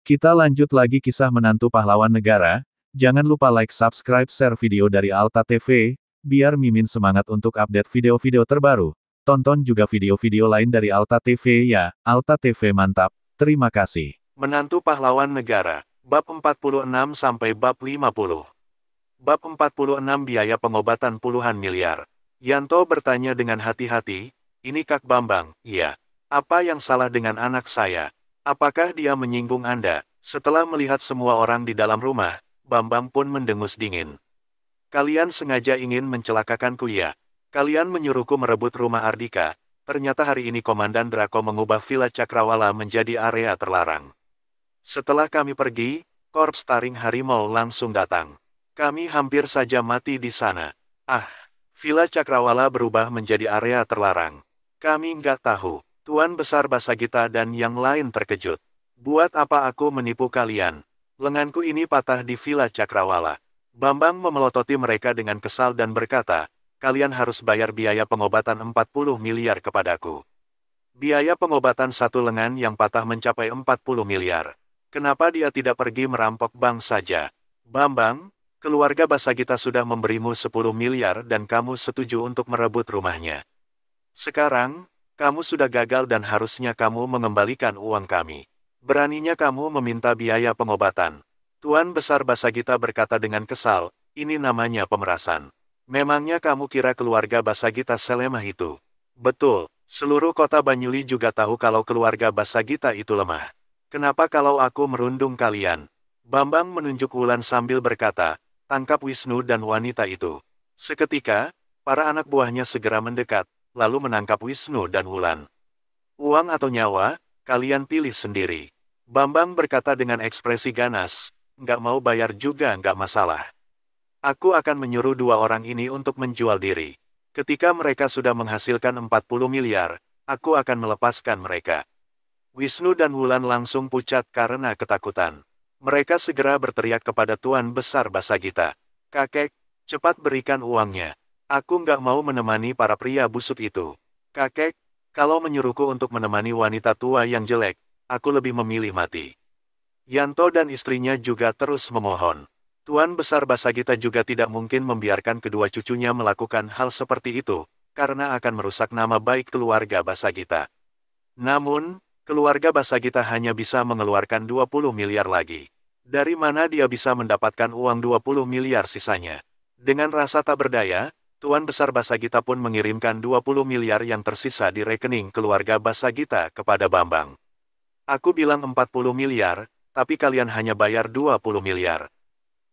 Kita lanjut lagi kisah menantu pahlawan negara. Jangan lupa like, subscribe, share video dari Alta TV, biar Mimin semangat untuk update video-video terbaru. Tonton juga video-video lain dari Alta TV ya, Alta TV mantap. Terima kasih. Menantu pahlawan negara, bab 46 sampai bab 50. Bab 46 biaya pengobatan puluhan miliar. Yanto bertanya dengan hati-hati, "Ini Kak Bambang?" "Iya." "Apa yang salah dengan anak saya? Apakah dia menyinggung Anda?" Setelah melihat semua orang di dalam rumah, Bambang pun mendengus dingin. "Kalian sengaja ingin mencelakakanku ya? Kalian menyuruhku merebut rumah Ardika. Ternyata hari ini Komandan Drako mengubah Villa Cakrawala menjadi area terlarang. Setelah kami pergi, Korps Taring Harimau langsung datang. Kami hampir saja mati di sana. Ah, Villa Cakrawala berubah menjadi area terlarang. Kami nggak tahu." Tuan Besar Basagita dan yang lain terkejut. "Buat apa aku menipu kalian? Lenganku ini patah di Villa Cakrawala." Bambang memelototi mereka dengan kesal dan berkata, "Kalian harus bayar biaya pengobatan 40 miliar kepadaku." Biaya pengobatan satu lengan yang patah mencapai 40 miliar. Kenapa dia tidak pergi merampok bank saja? "Bambang, keluarga Basagita sudah memberimu 10 miliar dan kamu setuju untuk merebut rumahnya. Sekarang, kamu sudah gagal dan harusnya kamu mengembalikan uang kami. Beraninya kamu meminta biaya pengobatan." Tuan Besar Basagita berkata dengan kesal, "Ini namanya pemerasan. Memangnya kamu kira keluarga Basagita selemah itu?" "Betul, seluruh kota Banyuli juga tahu kalau keluarga Basagita itu lemah. Kenapa kalau aku merundung kalian?" Bambang menunjuk Wulan sambil berkata, "Tangkap Wisnu dan wanita itu." Seketika, para anak buahnya segera mendekat, lalu menangkap Wisnu dan Wulan. "Uang atau nyawa, kalian pilih sendiri." Bambang berkata dengan ekspresi ganas, "Nggak mau bayar juga nggak masalah. Aku akan menyuruh dua orang ini untuk menjual diri. Ketika mereka sudah menghasilkan 40 miliar, aku akan melepaskan mereka." Wisnu dan Wulan langsung pucat karena ketakutan. Mereka segera berteriak kepada Tuan Besar Basagita, "Kakek, cepat berikan uangnya. Aku nggak mau menemani para pria busuk itu. Kakek, kalau menyuruhku untuk menemani wanita tua yang jelek, aku lebih memilih mati." Yanto dan istrinya juga terus memohon. Tuan Besar Basagita juga tidak mungkin membiarkan kedua cucunya melakukan hal seperti itu, karena akan merusak nama baik keluarga Basagita. Namun, keluarga Basagita hanya bisa mengeluarkan 20 miliar lagi. Dari mana dia bisa mendapatkan uang 20 miliar sisanya? Dengan rasa tak berdaya, Tuan Besar Basagita pun mengirimkan 20 miliar yang tersisa di rekening keluarga Basagita kepada Bambang. "Aku bilang 40 miliar, tapi kalian hanya bayar 20 miliar.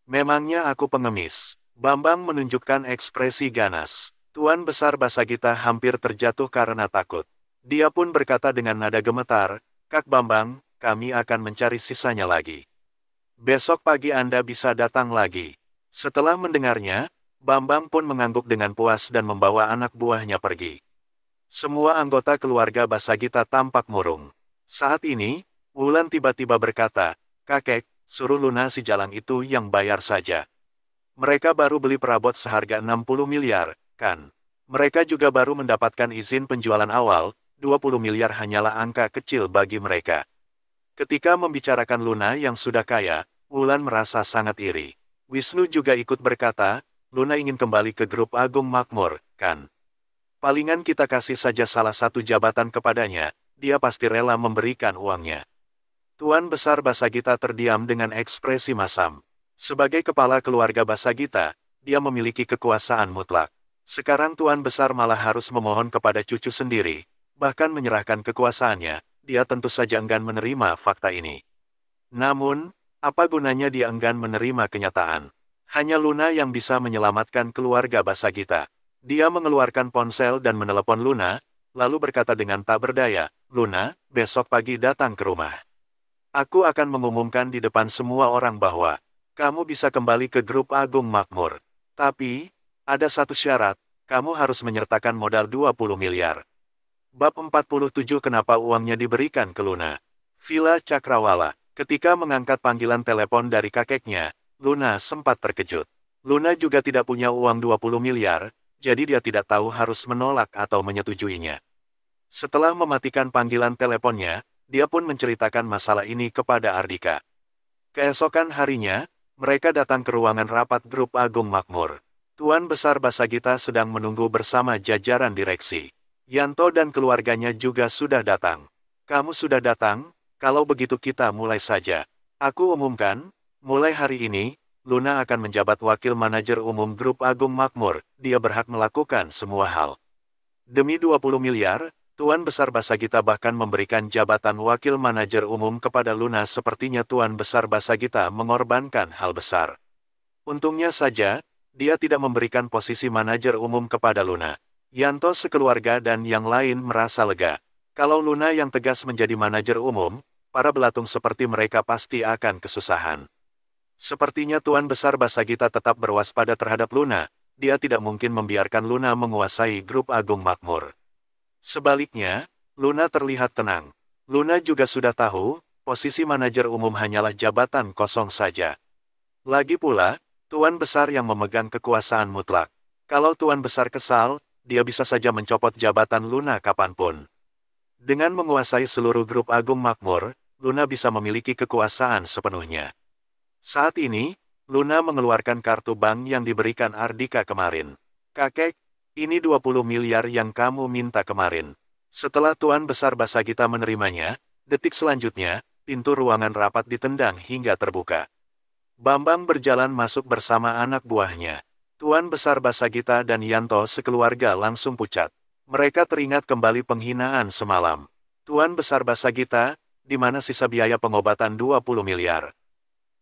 Memangnya aku pengemis?" Bambang menunjukkan ekspresi ganas. Tuan Besar Basagita hampir terjatuh karena takut. Dia pun berkata dengan nada gemetar, "Kak Bambang, kami akan mencari sisanya lagi. Besok pagi Anda bisa datang lagi." Setelah mendengarnya, Bambang pun mengangguk dengan puas dan membawa anak buahnya pergi. Semua anggota keluarga Basagita tampak murung. Saat ini, Wulan tiba-tiba berkata, "Kakek, suruh lunasi jalan itu yang bayar saja. Mereka baru beli perabot seharga 60 miliar, kan? Mereka juga baru mendapatkan izin penjualan awal, 20 miliar hanyalah angka kecil bagi mereka." Ketika membicarakan Luna yang sudah kaya, Wulan merasa sangat iri. Wisnu juga ikut berkata, "Luna ingin kembali ke grup Agung Makmur, kan? Palingan kita kasih saja salah satu jabatan kepadanya, dia pasti rela memberikan uangnya." Tuan Besar Basagita terdiam dengan ekspresi masam. Sebagai kepala keluarga Basagita, dia memiliki kekuasaan mutlak. Sekarang Tuan Besar malah harus memohon kepada cucu sendiri, bahkan menyerahkan kekuasaannya. Dia tentu saja enggan menerima fakta ini. Namun, apa gunanya dia enggan menerima kenyataan? Hanya Luna yang bisa menyelamatkan keluarga Basagita. Dia mengeluarkan ponsel dan menelepon Luna, lalu berkata dengan tak berdaya, "Luna, besok pagi datang ke rumah. Aku akan mengumumkan di depan semua orang bahwa kamu bisa kembali ke grup Agung Makmur. Tapi, ada satu syarat, kamu harus menyertakan modal 20 miliar. Bab 47 Kenapa uangnya diberikan ke Luna? Villa Cakrawala. Ketika mengangkat panggilan telepon dari kakeknya, Luna sempat terkejut. Luna juga tidak punya uang 20 miliar, jadi dia tidak tahu harus menolak atau menyetujuinya. Setelah mematikan panggilan teleponnya, Dia pun menceritakan masalah ini kepada Ardika. Keesokan harinya, mereka datang ke ruangan rapat grup Agung Makmur. Tuan Besar Basagita sedang menunggu bersama jajaran direksi. Yanto dan keluarganya juga sudah datang. Kamu sudah datang? Kalau begitu kita mulai saja. Aku umumkan, mulai hari ini, Luna akan menjabat wakil manajer umum grup Agung Makmur. Dia berhak melakukan semua hal. Demi 20 miliar, Tuan Besar Basagita bahkan memberikan jabatan wakil manajer umum kepada Luna. Sepertinya Tuan Besar Basagita mengorbankan hal besar. Untungnya saja, dia tidak memberikan posisi manajer umum kepada Luna. Yanto sekeluarga dan yang lain merasa lega. Kalau Luna yang tegas menjadi manajer umum, para belatung seperti mereka pasti akan kesusahan. Sepertinya Tuan Besar Basagita tetap berwaspada terhadap Luna. Dia tidak mungkin membiarkan Luna menguasai grup Agung Makmur. Sebaliknya, Luna terlihat tenang. Luna juga sudah tahu, posisi manajer umum hanyalah jabatan kosong saja. Lagi pula, Tuan Besar yang memegang kekuasaan mutlak. Kalau Tuan Besar kesal, dia bisa saja mencopot jabatan Luna kapanpun. Dengan menguasai seluruh grup Agung Makmur, Luna bisa memiliki kekuasaan sepenuhnya. Saat ini, Luna mengeluarkan kartu bank yang diberikan Ardika kemarin. Kakek, ini 20 miliar yang kamu minta kemarin. Setelah Tuan Besar Basagita menerimanya, detik selanjutnya, pintu ruangan rapat ditendang hingga terbuka. Bambang berjalan masuk bersama anak buahnya. Tuan Besar Basagita dan Yanto sekeluarga langsung pucat. Mereka teringat kembali penghinaan semalam. Tuan Besar Basagita, di mana sisa biaya pengobatan 20 miliar?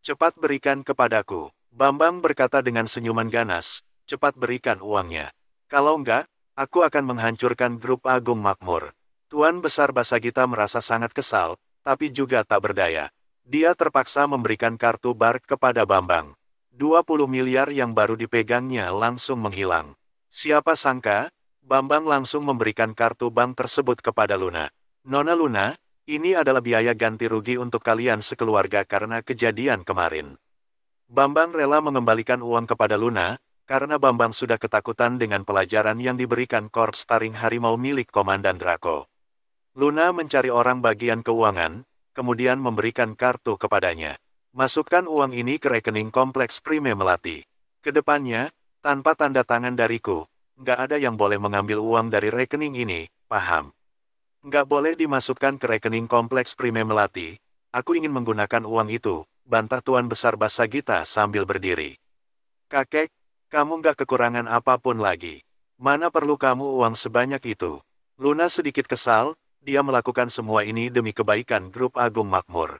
Cepat berikan kepadaku. Bambang berkata dengan senyuman ganas, cepat berikan uangnya. Kalau enggak, aku akan menghancurkan grup Agung Makmur. Tuan Besar Basagita merasa sangat kesal, tapi juga tak berdaya. Dia terpaksa memberikan kartu bar kepada Bambang. 20 miliar yang baru dipegangnya langsung menghilang. Siapa sangka, Bambang langsung memberikan kartu bank tersebut kepada Luna. Nona Luna, ini adalah biaya ganti rugi untuk kalian sekeluarga karena kejadian kemarin. Bambang rela mengembalikan uang kepada Luna, karena Bambang sudah ketakutan dengan pelajaran yang diberikan Korps Taring Harimau milik Komandan Draco. Luna mencari orang bagian keuangan, kemudian memberikan kartu kepadanya. Masukkan uang ini ke rekening kompleks Prime Melati. Kedepannya, tanpa tanda tangan dariku, nggak ada yang boleh mengambil uang dari rekening ini, paham? Nggak boleh dimasukkan ke rekening kompleks Prime Melati. Aku ingin menggunakan uang itu, bantah Tuan Besar Basagita sambil berdiri. Kakek, kamu nggak kekurangan apapun lagi. Mana perlu kamu uang sebanyak itu? Luna sedikit kesal, dia melakukan semua ini demi kebaikan grup Agung Makmur.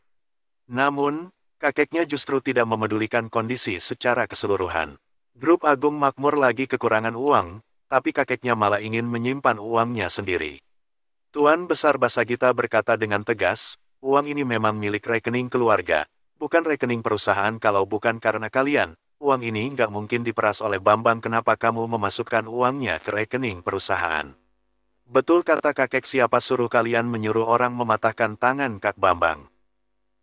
Namun, kakeknya justru tidak memedulikan kondisi secara keseluruhan. Grup Agung Makmur lagi kekurangan uang, tapi kakeknya malah ingin menyimpan uangnya sendiri. Tuan Besar Basagita berkata dengan tegas, uang ini memang milik rekening keluarga, bukan rekening perusahaan. Kalau bukan karena kalian, uang ini nggak mungkin diperas oleh Bambang. Kenapa kamu memasukkan uangnya ke rekening perusahaan? Betul kata kakek, siapa suruh kalian menyuruh orang mematahkan tangan Kak Bambang?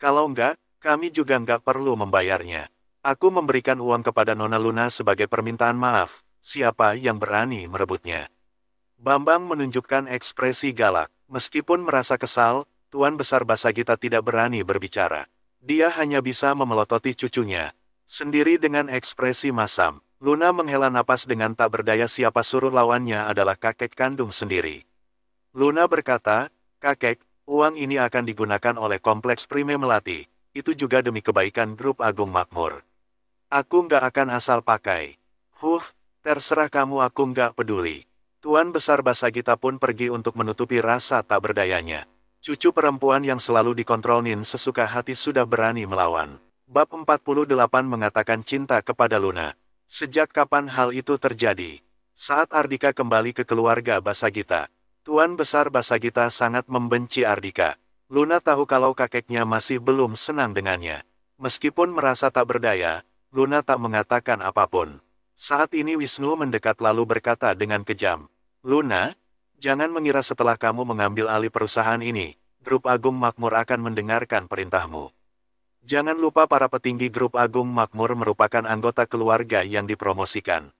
Kalau enggak, kami juga nggak perlu membayarnya. Aku memberikan uang kepada Nona Luna sebagai permintaan maaf, siapa yang berani merebutnya? Bambang menunjukkan ekspresi galak. Meskipun merasa kesal, Tuan Besar Basagita tidak berani berbicara. Dia hanya bisa memelototi cucunya sendiri dengan ekspresi masam. Luna menghela napas dengan tak berdaya. Siapa suruh lawannya adalah kakek kandung sendiri. Luna berkata, kakek, uang ini akan digunakan oleh kompleks Prime Melati. Itu juga demi kebaikan grup Agung Makmur. Aku nggak akan asal pakai. Terserah kamu, aku nggak peduli. Tuan Besar Basagita pun pergi untuk menutupi rasa tak berdayanya. Cucu perempuan yang selalu dikontrol Nin sesuka hati sudah berani melawan. Bab 48 mengatakan cinta kepada Luna. Sejak kapan hal itu terjadi? Saat Ardika kembali ke keluarga Basagita. Tuan Besar Basagita sangat membenci Ardika. Luna tahu kalau kakeknya masih belum senang dengannya. Meskipun merasa tak berdaya, Luna tak mengatakan apapun. Saat ini Wisnu mendekat lalu berkata dengan kejam, Luna, jangan mengira setelah kamu mengambil alih perusahaan ini, grup Agung Makmur akan mendengarkan perintahmu. Jangan lupa para petinggi grup Agung Makmur merupakan anggota keluarga yang dipromosikan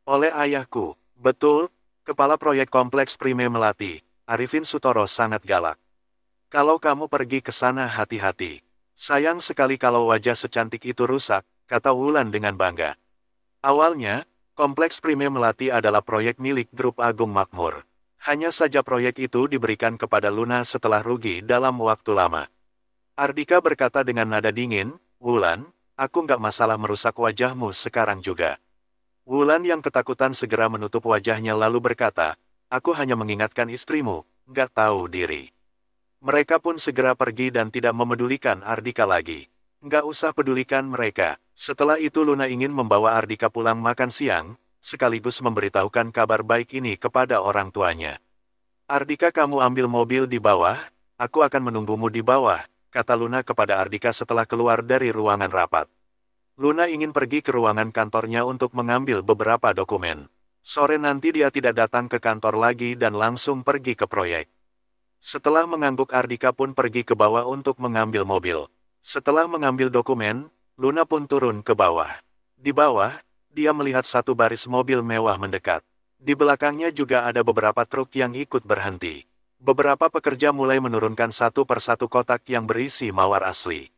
oleh ayahku. Betul, Kepala Proyek Kompleks Prime Melati, Arifin Sutoro sangat galak. Kalau kamu pergi ke sana hati-hati. Sayang sekali kalau wajah secantik itu rusak, kata Wulan dengan bangga. Awalnya, Kompleks Prime Melati adalah proyek milik Grup Agung Makmur. Hanya saja proyek itu diberikan kepada Luna setelah rugi dalam waktu lama. Ardika berkata dengan nada dingin, Wulan, aku nggak masalah merusak wajahmu sekarang juga. Wulan yang ketakutan segera menutup wajahnya lalu berkata, aku hanya mengingatkan istrimu, nggak tahu diri. Mereka pun segera pergi dan tidak memedulikan Ardika lagi. Nggak usah pedulikan mereka. Setelah itu Luna ingin membawa Ardika pulang makan siang, sekaligus memberitahukan kabar baik ini kepada orang tuanya. Ardika, kamu ambil mobil di bawah, aku akan menunggumu di bawah, kata Luna kepada Ardika setelah keluar dari ruangan rapat. Luna ingin pergi ke ruangan kantornya untuk mengambil beberapa dokumen. Sore nanti dia tidak datang ke kantor lagi dan langsung pergi ke proyek. Setelah mengangguk Ardika pun pergi ke bawah untuk mengambil mobil. Setelah mengambil dokumen, Luna pun turun ke bawah. Di bawah, dia melihat satu baris mobil mewah mendekat. Di belakangnya juga ada beberapa truk yang ikut berhenti. Beberapa pekerja mulai menurunkan satu persatu kotak yang berisi mawar asli.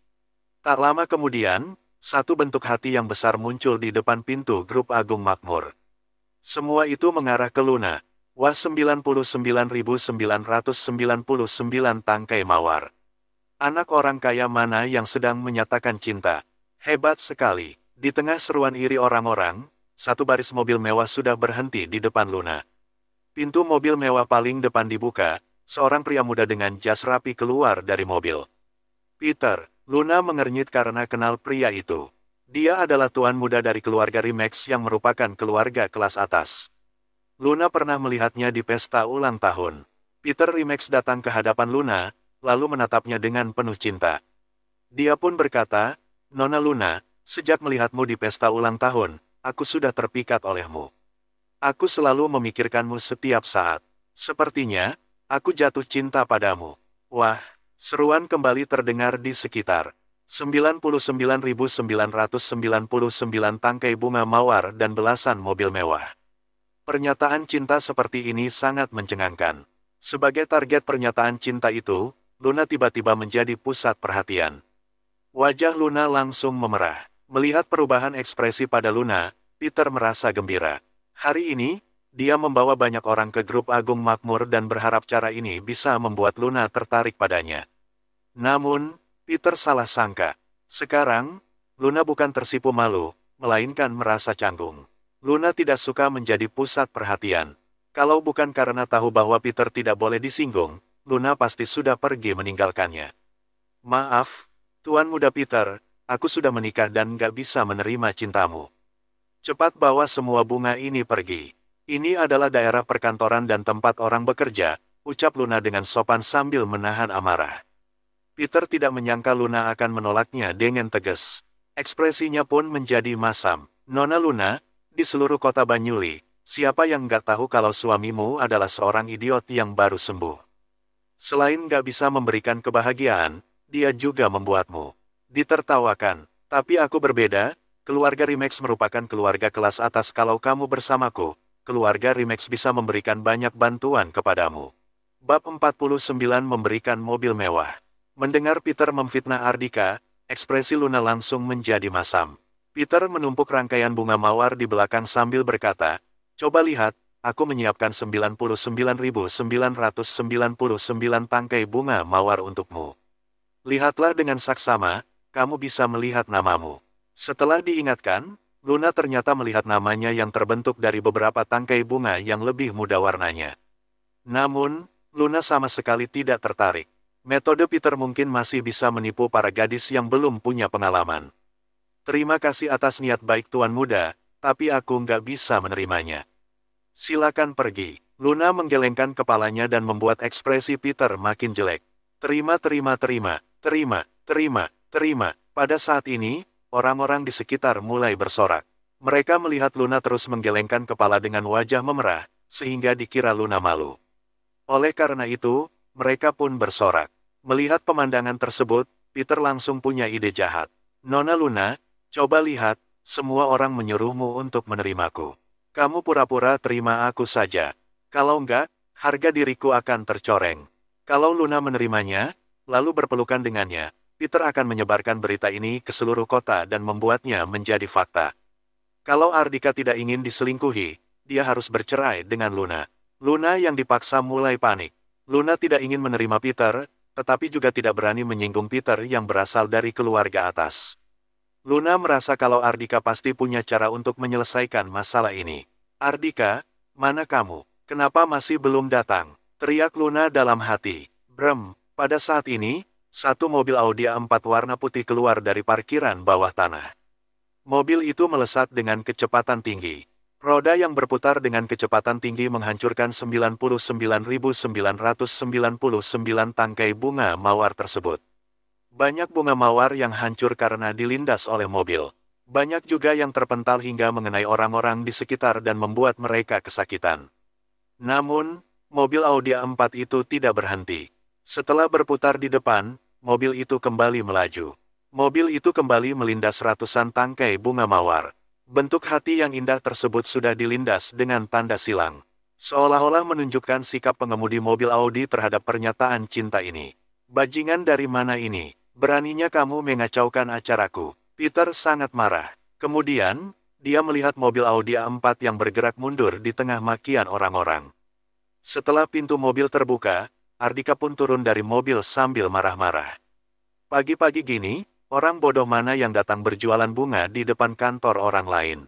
Tak lama kemudian, satu bentuk hati yang besar muncul di depan pintu Grup Agung Makmur. Semua itu mengarah ke Luna. Wah, 99.999 tangkai mawar. Anak orang kaya mana yang sedang menyatakan cinta? Hebat sekali. Di tengah seruan iri orang-orang, satu baris mobil mewah sudah berhenti di depan Luna. Pintu mobil mewah paling depan dibuka, seorang pria muda dengan jas rapi keluar dari mobil. Peter, Luna mengernyit karena kenal pria itu. Dia adalah tuan muda dari keluarga Rimex yang merupakan keluarga kelas atas. Luna pernah melihatnya di pesta ulang tahun. Peter Rimex datang ke hadapan Luna, lalu menatapnya dengan penuh cinta. Dia pun berkata, Nona Luna, sejak melihatmu di pesta ulang tahun, aku sudah terpikat olehmu. Aku selalu memikirkanmu setiap saat. Sepertinya, aku jatuh cinta padamu. Wah, seruan kembali terdengar di sekitar. 99.999 tangkai bunga mawar dan belasan mobil mewah. Pernyataan cinta seperti ini sangat mencengangkan. Sebagai target pernyataan cinta itu, Luna tiba-tiba menjadi pusat perhatian. Wajah Luna langsung memerah. Melihat perubahan ekspresi pada Luna, Peter merasa gembira. Hari ini, dia membawa banyak orang ke Grup Agung Makmur dan berharap cara ini bisa membuat Luna tertarik padanya. Namun, Peter salah sangka. Sekarang, Luna bukan tersipu malu, melainkan merasa canggung. Luna tidak suka menjadi pusat perhatian. Kalau bukan karena tahu bahwa Peter tidak boleh disinggung, Luna pasti sudah pergi meninggalkannya. Maaf, Tuan Muda Peter, aku sudah menikah dan nggak bisa menerima cintamu. Cepat bawa semua bunga ini pergi. Ini adalah daerah perkantoran dan tempat orang bekerja, ucap Luna dengan sopan sambil menahan amarah. Peter tidak menyangka Luna akan menolaknya dengan tegas. Ekspresinya pun menjadi masam. Nona Luna, di seluruh kota Banyuli, siapa yang nggak tahu kalau suamimu adalah seorang idiot yang baru sembuh? Selain nggak bisa memberikan kebahagiaan, dia juga membuatmu ditertawakan. Tapi aku berbeda, keluarga Rimex merupakan keluarga kelas atas. Kalau kamu bersamaku, keluarga Rimex bisa memberikan banyak bantuan kepadamu. Bab 49 memberikan mobil mewah. Mendengar Peter memfitnah Ardika, ekspresi Luna langsung menjadi masam. Peter menumpuk rangkaian bunga mawar di belakang sambil berkata, coba lihat, aku menyiapkan 99.999 tangkai bunga mawar untukmu. Lihatlah dengan saksama, kamu bisa melihat namamu. Setelah diingatkan, Luna ternyata melihat namanya yang terbentuk dari beberapa tangkai bunga yang lebih muda warnanya. Namun, Luna sama sekali tidak tertarik. Metode Peter mungkin masih bisa menipu para gadis yang belum punya pengalaman. Terima kasih atas niat baik Tuan Muda, tapi aku nggak bisa menerimanya. Silakan pergi. Luna menggelengkan kepalanya dan membuat ekspresi Peter makin jelek. Terima. Pada saat ini, orang-orang di sekitar mulai bersorak. Mereka melihat Luna terus menggelengkan kepala dengan wajah memerah, sehingga dikira Luna malu. Oleh karena itu, mereka pun bersorak. Melihat pemandangan tersebut, Peter langsung punya ide jahat. Nona Luna, coba lihat, semua orang menyuruhmu untuk menerimaku. Kamu pura-pura terima aku saja. Kalau enggak, harga diriku akan tercoreng. Kalau Luna menerimanya, lalu berpelukan dengannya, Peter akan menyebarkan berita ini ke seluruh kota dan membuatnya menjadi fakta. Kalau Ardika tidak ingin diselingkuhi, dia harus bercerai dengan Luna. Luna yang dipaksa mulai panik. Luna tidak ingin menerima Peter, tetapi juga tidak berani menyinggung Peter yang berasal dari keluarga atas. Luna merasa kalau Ardika pasti punya cara untuk menyelesaikan masalah ini. Ardika, mana kamu? Kenapa masih belum datang? Teriak Luna dalam hati. Pada saat ini, satu mobil Audi A4 warna putih keluar dari parkiran bawah tanah. Mobil itu melesat dengan kecepatan tinggi. Roda yang berputar dengan kecepatan tinggi menghancurkan 99.999 tangkai bunga mawar tersebut. Banyak bunga mawar yang hancur karena dilindas oleh mobil. Banyak juga yang terpental hingga mengenai orang-orang di sekitar dan membuat mereka kesakitan. Namun, mobil Audi A4 itu tidak berhenti. Setelah berputar di depan, mobil itu kembali melaju. Mobil itu kembali melindas ratusan tangkai bunga mawar. Bentuk hati yang indah tersebut sudah dilindas dengan tanda silang. Seolah-olah menunjukkan sikap pengemudi mobil Audi terhadap pernyataan cinta ini. Bajingan dari mana ini? Beraninya kamu mengacaukan acaraku. Peter sangat marah. Kemudian, dia melihat mobil Audi A4 yang bergerak mundur di tengah makian orang-orang. Setelah pintu mobil terbuka, Ardika pun turun dari mobil sambil marah-marah. Pagi-pagi gini, orang bodoh mana yang datang berjualan bunga di depan kantor orang lain?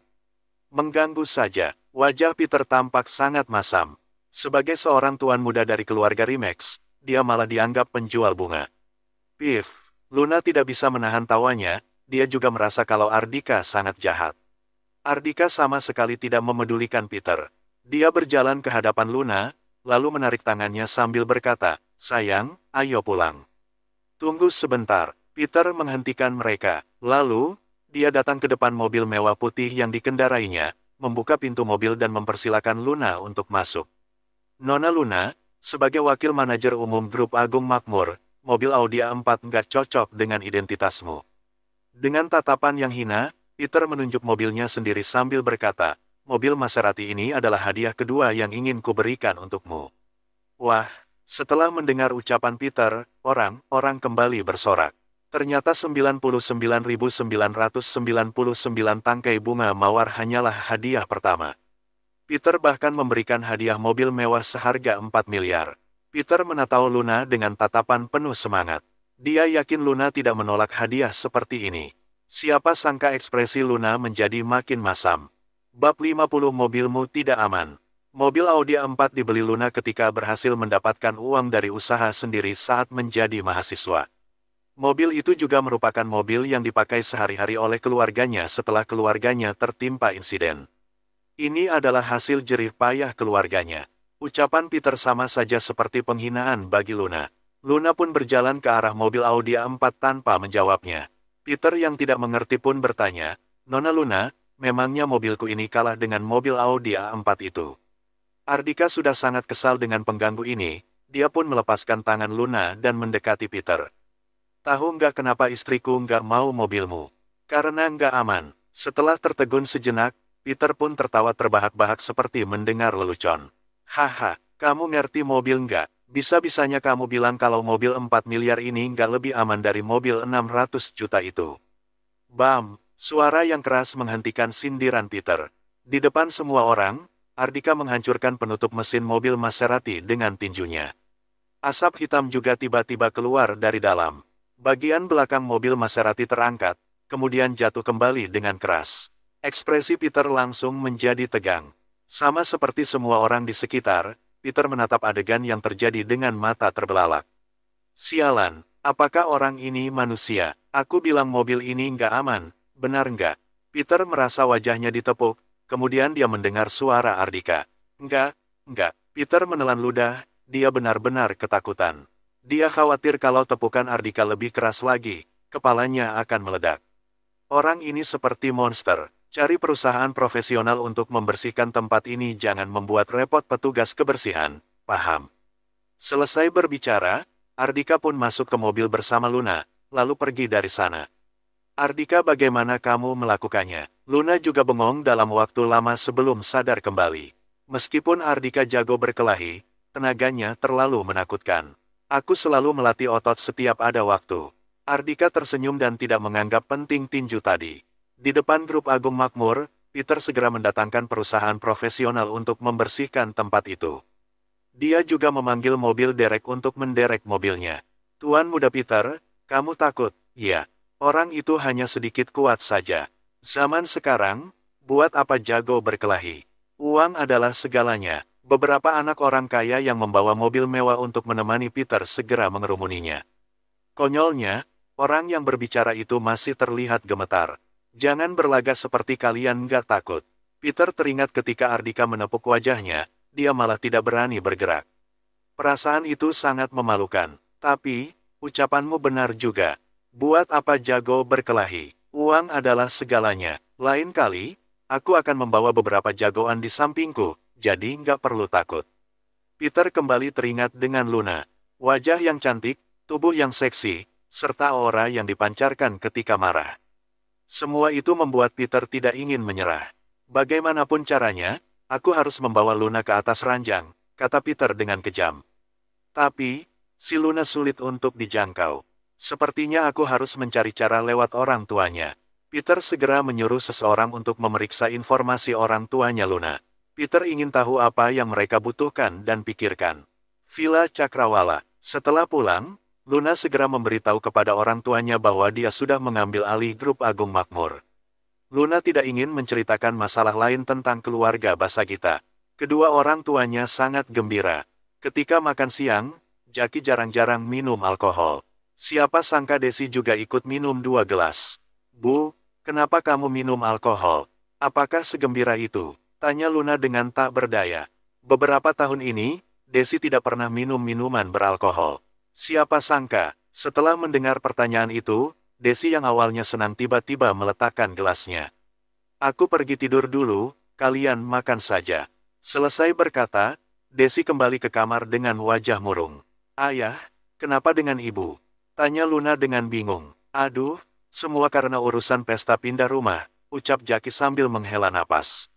Mengganggu saja, wajah Peter tampak sangat masam. Sebagai seorang tuan muda dari keluarga Remax, dia malah dianggap penjual bunga. Piff, Luna tidak bisa menahan tawanya, dia juga merasa kalau Ardika sangat jahat. Ardika sama sekali tidak memedulikan Peter. Dia berjalan ke hadapan Luna, lalu menarik tangannya sambil berkata, "Sayang, ayo pulang." "Tunggu sebentar." Peter menghentikan mereka. Lalu, dia datang ke depan mobil mewah putih yang dikendarainya, membuka pintu mobil dan mempersilakan Luna untuk masuk. "Nona Luna, sebagai wakil manajer umum Grup Agung Makmur, mobil Audi A4 nggak cocok dengan identitasmu." Dengan tatapan yang hina, Peter menunjuk mobilnya sendiri sambil berkata, "Mobil Maserati ini adalah hadiah kedua yang ingin kuberikan untukmu." Wah, setelah mendengar ucapan Peter, orang-orang kembali bersorak. Ternyata 99.999 tangkai bunga mawar hanyalah hadiah pertama. Peter bahkan memberikan hadiah mobil mewah seharga 4 miliar. Peter menatau Luna dengan tatapan penuh semangat. Dia yakin Luna tidak menolak hadiah seperti ini. Siapa sangka ekspresi Luna menjadi makin masam. Bab 50 mobilmu tidak aman. Mobil Audi A4 dibeli Luna ketika berhasil mendapatkan uang dari usaha sendiri saat menjadi mahasiswa. Mobil itu juga merupakan mobil yang dipakai sehari-hari oleh keluarganya setelah keluarganya tertimpa insiden. Ini adalah hasil jerih payah keluarganya. Ucapan Peter sama saja seperti penghinaan bagi Luna. Luna pun berjalan ke arah mobil Audi A4 tanpa menjawabnya. Peter yang tidak mengerti pun bertanya, "Nona Luna, memangnya mobilku ini kalah dengan mobil Audi A4 itu?" Ardika sudah sangat kesal dengan pengganggu ini, dia pun melepaskan tangan Luna dan mendekati Peter. "Tahu nggak kenapa istriku nggak mau mobilmu? Karena nggak aman." Setelah tertegun sejenak, Peter pun tertawa terbahak-bahak seperti mendengar lelucon. "Haha, kamu ngerti mobil nggak? Bisa-bisanya kamu bilang kalau mobil 4 miliar ini nggak lebih aman dari mobil 600 juta itu." Bam! Suara yang keras menghentikan sindiran Peter. Di depan semua orang, Ardika menghancurkan penutup mesin mobil Maserati dengan tinjunya. Asap hitam juga tiba-tiba keluar dari dalam. Bagian belakang mobil Maserati terangkat, kemudian jatuh kembali dengan keras. Ekspresi Peter langsung menjadi tegang. Sama seperti semua orang di sekitar, Peter menatap adegan yang terjadi dengan mata terbelalak. "Sialan, apakah orang ini manusia? Aku bilang mobil ini nggak aman, benar nggak?" Peter merasa wajahnya ditepuk, kemudian dia mendengar suara Ardika. Enggak. Peter menelan ludah, dia benar-benar ketakutan. Dia khawatir kalau tepukan Ardika lebih keras lagi, kepalanya akan meledak. Orang ini seperti monster. Cari perusahaan profesional untuk membersihkan tempat ini, jangan membuat repot petugas kebersihan, paham? Selesai berbicara, Ardika pun masuk ke mobil bersama Luna, lalu pergi dari sana. "Ardika, bagaimana kamu melakukannya?" Luna juga bengong dalam waktu lama sebelum sadar kembali. Meskipun Ardika jago berkelahi, tenaganya terlalu menakutkan. Aku selalu melatih otot setiap ada waktu. Ardika tersenyum dan tidak menganggap penting tinju tadi. Di depan grup Agung Makmur, Peter segera mendatangkan perusahaan profesional untuk membersihkan tempat itu. Dia juga memanggil mobil derek untuk menderek mobilnya. Tuan Muda Peter, kamu takut? Ya. Orang itu hanya sedikit kuat saja. Zaman sekarang, buat apa jago berkelahi? Uang adalah segalanya. Beberapa anak orang kaya yang membawa mobil mewah untuk menemani Peter segera mengerumuninya. Konyolnya, orang yang berbicara itu masih terlihat gemetar. Jangan berlagak seperti kalian nggak takut. Peter teringat ketika Ardika menepuk wajahnya, dia malah tidak berani bergerak. Perasaan itu sangat memalukan. Tapi, ucapanmu benar juga. Buat apa jago berkelahi? Uang adalah segalanya. Lain kali, aku akan membawa beberapa jagoan di sampingku, jadi nggak perlu takut. Peter kembali teringat dengan Luna. Wajah yang cantik, tubuh yang seksi, serta aura yang dipancarkan ketika marah. Semua itu membuat Peter tidak ingin menyerah. Bagaimanapun caranya, aku harus membawa Luna ke atas ranjang, kata Peter dengan kejam. Tapi, si Luna sulit untuk dijangkau. Sepertinya aku harus mencari cara lewat orang tuanya. Peter segera menyuruh seseorang untuk memeriksa informasi orang tuanya Luna. Peter ingin tahu apa yang mereka butuhkan dan pikirkan. Villa Cakrawala. Setelah pulang, Luna segera memberitahu kepada orang tuanya bahwa dia sudah mengambil alih grup Agung Makmur. Luna tidak ingin menceritakan masalah lain tentang keluarga Basagita. Kedua orang tuanya sangat gembira. Ketika makan siang, Jaki jarang-jarang minum alkohol. Siapa sangka Desi juga ikut minum 2 gelas. Bu, kenapa kamu minum alkohol? Apakah segembira itu? Tanya Luna dengan tak berdaya. Beberapa tahun ini, Desi tidak pernah minum minuman beralkohol. Siapa sangka, setelah mendengar pertanyaan itu, Desi yang awalnya senang tiba-tiba meletakkan gelasnya. Aku pergi tidur dulu, kalian makan saja. Selesai berkata, Desi kembali ke kamar dengan wajah murung. Ayah, kenapa dengan ibu? Tanya Luna dengan bingung. Aduh, semua karena urusan pesta pindah rumah, ucap Jaki sambil menghela napas.